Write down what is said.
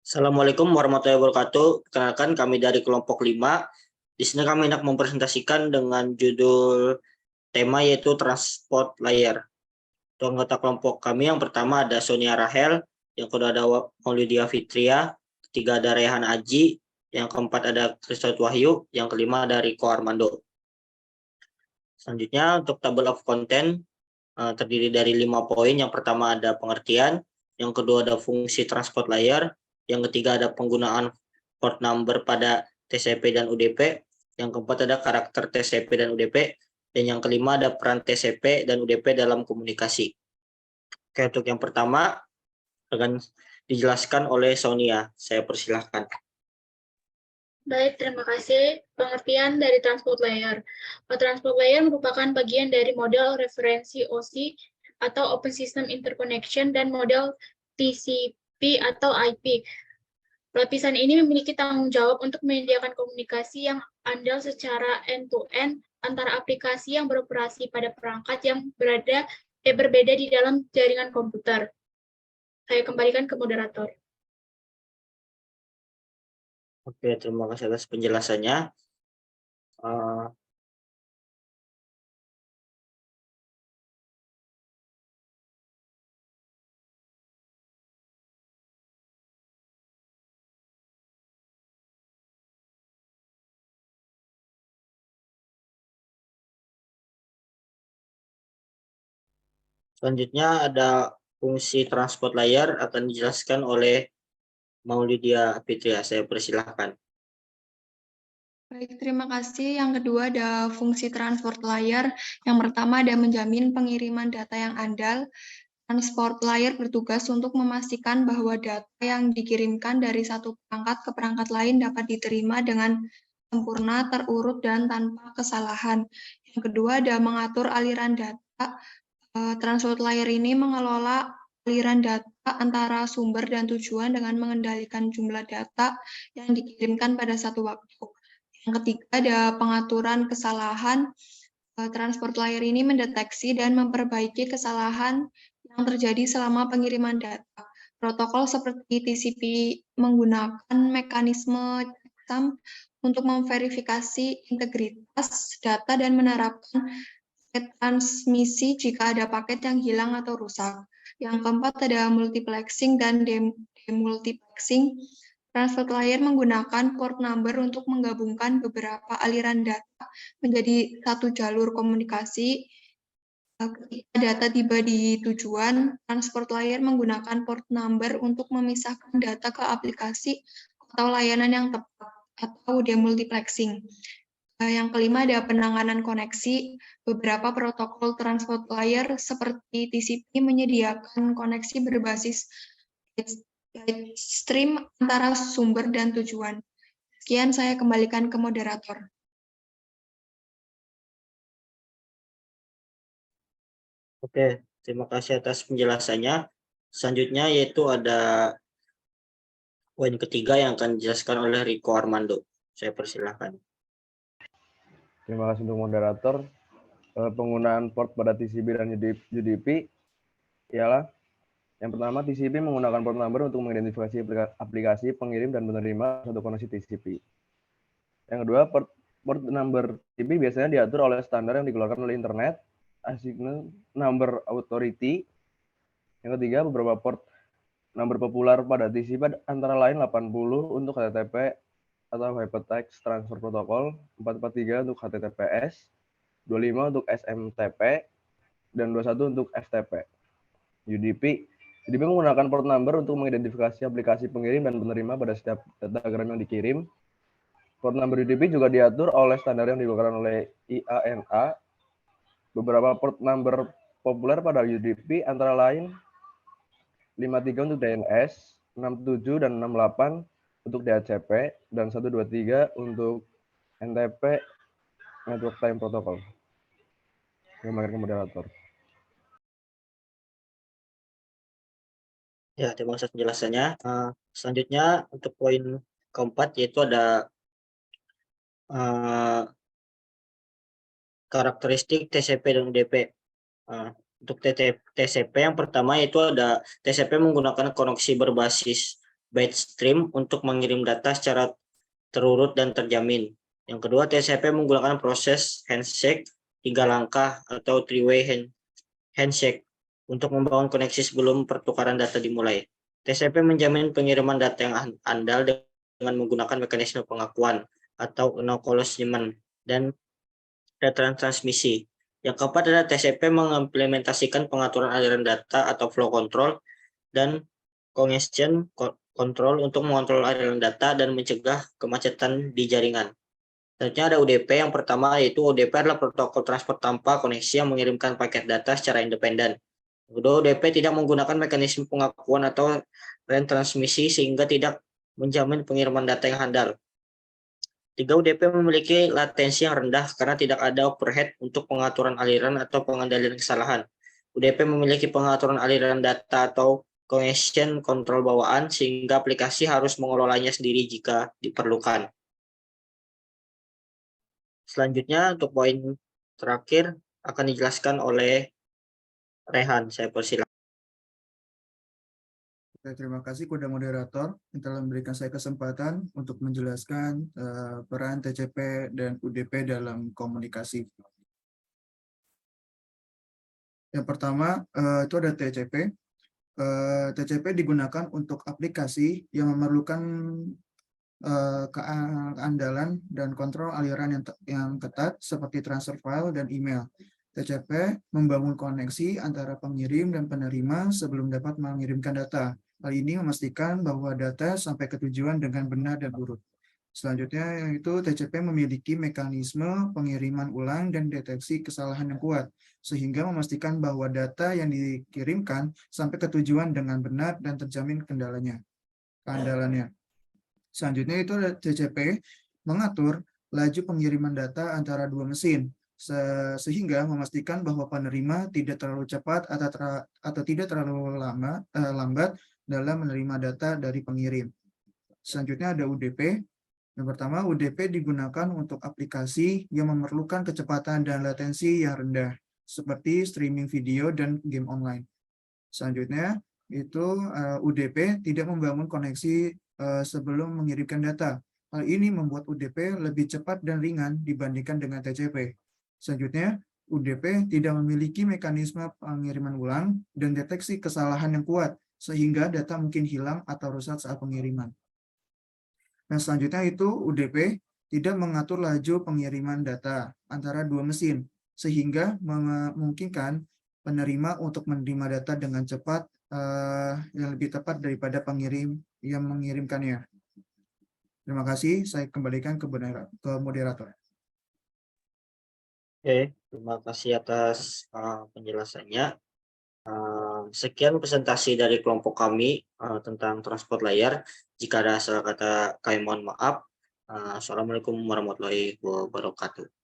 Assalamualaikum warahmatullahi wabarakatuh. Perkenalkan kami dari kelompok 5. Di sini kami hendak mempresentasikan dengan judul tema yaitu transport layer. Untuk anggota kelompok kami yang pertama ada Sonia Rahel, yang kedua ada Maulidia Fitria, ketiga ada Rehan Aji, yang keempat ada Kristot Wahyu, yang kelima ada Riko Armando. Selanjutnya untuk table of content terdiri dari 5 poin. Yang pertama ada pengertian, yang kedua ada fungsi transport layer, yang ketiga ada penggunaan port number pada TCP dan UDP, yang keempat ada karakter TCP dan UDP, dan yang kelima ada peran TCP dan UDP dalam komunikasi. Oke, untuk yang pertama akan dijelaskan oleh Sonia. Saya persilahkan. Baik, terima kasih. Pengertian dari transport layer. Transport layer merupakan bagian dari model referensi OSI atau Open System Interconnection dan model TCP atau IP. Lapisan ini memiliki tanggung jawab untuk menyediakan komunikasi yang andal secara end-to-end antara aplikasi yang beroperasi pada perangkat yang berbeda di dalam jaringan komputer. Saya kembalikan ke moderator. Oke, terima kasih atas penjelasannya. Selanjutnya ada fungsi transport layer akan dijelaskan oleh Maulidia Fitria. Saya persilahkan. Baik, terima kasih. Yang kedua ada fungsi transport layer. Yang pertama ada menjamin pengiriman data yang andal. Transport layer bertugas untuk memastikan bahwa data yang dikirimkan dari satu perangkat ke perangkat lain dapat diterima dengan sempurna, terurut, dan tanpa kesalahan. Yang kedua ada mengatur aliran data. Transport layer ini mengelola aliran data antara sumber dan tujuan dengan mengendalikan jumlah data yang dikirimkan pada satu waktu. Yang ketiga ada pengaturan kesalahan. Transport layer ini mendeteksi dan memperbaiki kesalahan yang terjadi selama pengiriman data. Protokol seperti TCP menggunakan mekanisme checksum untuk memverifikasi integritas data dan menerapkan transmisi jika ada paket yang hilang atau rusak. Yang keempat ada multiplexing dan demultiplexing. Transport layer menggunakan port number untuk menggabungkan beberapa aliran data menjadi satu jalur komunikasi. Ketika data tiba di tujuan, transport layer menggunakan port number untuk memisahkan data ke aplikasi atau layanan yang tepat atau demultiplexing. Yang kelima ada penanganan koneksi. Beberapa protokol transport layer seperti TCP menyediakan koneksi berbasis stream antara sumber dan tujuan. Sekian, saya kembalikan ke moderator. Oke, terima kasih atas penjelasannya. Selanjutnya yaitu ada poin ketiga yang akan dijelaskan oleh Riko Armando. Saya persilahkan. Terima kasih untuk moderator. Penggunaan port pada TCP dan UDP ialah yang pertama, TCP menggunakan port number untuk mengidentifikasi aplikasi pengirim dan penerima satu koneksi TCP. Yang kedua, port number TCP biasanya diatur oleh standar yang dikeluarkan oleh Internet Assigned Number Authority. Yang ketiga, beberapa port number populer pada TCP antara lain 80 untuk HTTP atau Hypertext Transfer Protocol, 443 untuk HTTPS, 25 untuk SMTP, dan 21 untuk FTP. UDP menggunakan port number untuk mengidentifikasi aplikasi pengirim dan penerima pada setiap datagram yang dikirim. Port number UDP juga diatur oleh standar yang dikeluarkan oleh IANA. Beberapa port number populer pada UDP antara lain 53 untuk DNS, 67 dan 68 untuk DHCP, dan 123 untuk NTP Network Time Protocol. Terima kasih moderator. Ya, terima kasih penjelasannya. Selanjutnya untuk poin keempat yaitu ada karakteristik TCP dan UDP. Untuk TCP yang pertama yaitu ada TCP menggunakan koneksi berbasis byte stream untuk mengirim data secara terurut dan terjamin. Yang kedua, TCP menggunakan proses handshake 3 langkah atau three-way handshake untuk membangun koneksi sebelum pertukaran data dimulai. TCP menjamin pengiriman data yang andal dengan menggunakan mekanisme pengakuan atau acknowledgement dan retransmisi. Yang keempat adalah TCP mengimplementasikan pengaturan aliran data atau flow control dan congestion control untuk mengontrol aliran data dan mencegah kemacetan di jaringan. Selanjutnya ada UDP. Yang pertama yaitu UDP adalah protokol transport tanpa koneksi yang mengirimkan paket data secara independen. Kedua, UDP tidak menggunakan mekanisme pengakuan atau retransmisi sehingga tidak menjamin pengiriman data yang handal. 3. UDP memiliki latensi yang rendah karena tidak ada overhead untuk pengaturan aliran atau pengendalian kesalahan. UDP memiliki pengaturan aliran data atau congestion control bawaan sehingga aplikasi harus mengelolanya sendiri jika diperlukan. Selanjutnya untuk poin terakhir akan dijelaskan oleh Rehan. Saya persilakan. Terima kasih kepada moderator yang telah memberikan saya kesempatan untuk menjelaskan peran TCP dan UDP dalam komunikasi. Yang pertama itu ada TCP. TCP digunakan untuk aplikasi yang memerlukan keandalan dan kontrol aliran yang ketat seperti transfer file dan email. TCP membangun koneksi antara pengirim dan penerima sebelum dapat mengirimkan data. Hal ini memastikan bahwa data sampai ke tujuan dengan benar dan urut. Selanjutnya yaitu TCP memiliki mekanisme pengiriman ulang dan deteksi kesalahan yang kuat, sehingga memastikan bahwa data yang dikirimkan sampai ke tujuan dengan benar dan terjamin keandalannya. Selanjutnya itu TCP mengatur laju pengiriman data antara dua mesin, sehingga memastikan bahwa penerima tidak terlalu cepat atau tidak terlalu lambat dalam menerima data dari pengirim. Selanjutnya ada UDP. Yang pertama, UDP digunakan untuk aplikasi yang memerlukan kecepatan dan latensi yang rendah, seperti streaming video dan game online. Selanjutnya, itu UDP tidak membangun koneksi sebelum mengirimkan data. Hal ini membuat UDP lebih cepat dan ringan dibandingkan dengan TCP. Selanjutnya, UDP tidak memiliki mekanisme pengiriman ulang dan deteksi kesalahan yang kuat, sehingga data mungkin hilang atau rusak saat pengiriman. Nah, selanjutnya itu UDP tidak mengatur laju pengiriman data antara dua mesin, sehingga memungkinkan penerima untuk menerima data dengan cepat yang lebih tepat daripada pengirim yang mengirimkannya. Terima kasih, saya kembalikan ke moderator. Oke, terima kasih atas penjelasannya. Sekian presentasi dari kelompok kami tentang transport layar. Jika ada salah kata, kami mohon maaf. Assalamualaikum warahmatullahi wabarakatuh.